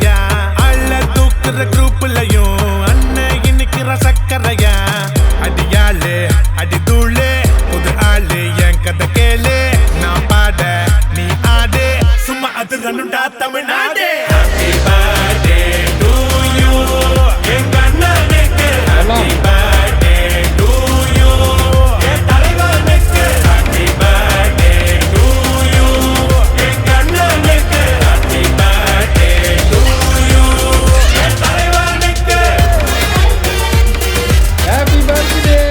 சக்கரையா அள்ள தூக்குற குரூப்லயும் அண்ணன் இன்னைக்கிற சக்கரையா அடியாளு அடி தூளு புது ஆளு என் கதை கேளு நான் பாட நீ ஆடு சும்மா அது ரன்னுடா Tamil Nadu Happy birthday to you எங்க அண்ணனுக்கு Happy birthday to you என் தலைவனுக்கு Happy birthday to you எங்க அண்ணனுக்கு Happy birthday to you என் தலைவனுக்கு Happy birthday.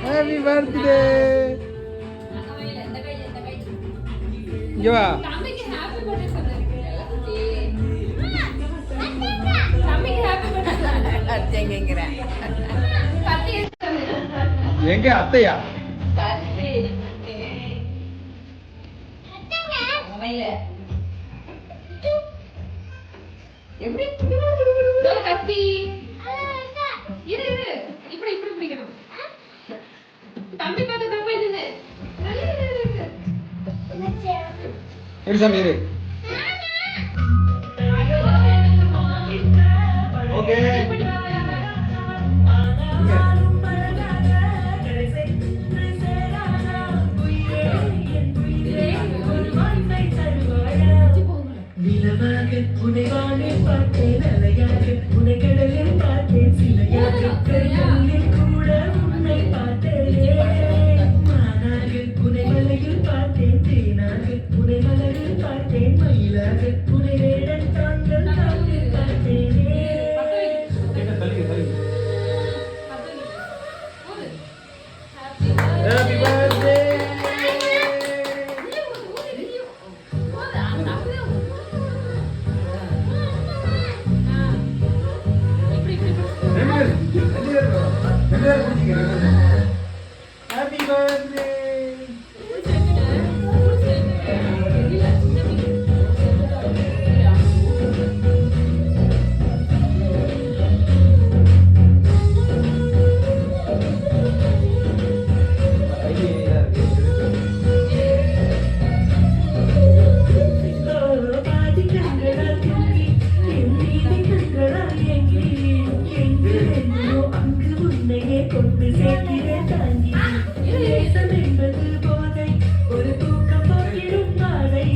Happy birthday. இங்க வா. தம்பிக்கு ஹேப்பி பர்த்டே தம்பிக்கு ஹேப்பி பர்த்டே அத்தைங்கங்கறேன். எங்க அத்தையா? எப்படி கத்தி இரு இப்படி இப்படி பிடிக்கணும் தம்பி பார்த்து தம்பி இது இரு சாமி இரு. ஓகே. புனைவானே பார்த்தேன் அலையாக புனைகடலில் பார்த்தேன் சிலையாக கையில் கூட உன்னை பார்த்தேன் மானாக புனைமலையில் பார்த்தேன் தேனாக புனைமலையில் பார்த்தேன் மயிலாக புனை வேடன் தாங்கள் காட்டில் பார்த்தேனே Happy birthday. Happy birthday. பாதி கண்களால் தூங்கி என் மீதி கண்களால் ஏங்கி எங்கு என்னோ அங்கு உன்னையே கொண்டு சேர்க்கிறேன் தாங்கி நேசம் என்பது போதை ஒரு தூக்கம் போக்கிடும் பாதை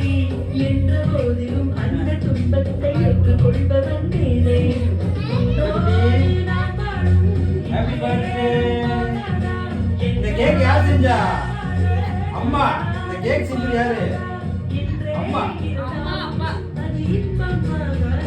என்ற போதிலும் அந்த துன்பத்தை ஏற்றுக்கொள்பவன் மேதை நான் பாடும் Happy birthday. இந்த கேக் யார் செஞ்சா? அம்மா. இந்த கேக் செஞ்சது யாரு? அம்மா. அம்மா அப்பா அது இன்பமாக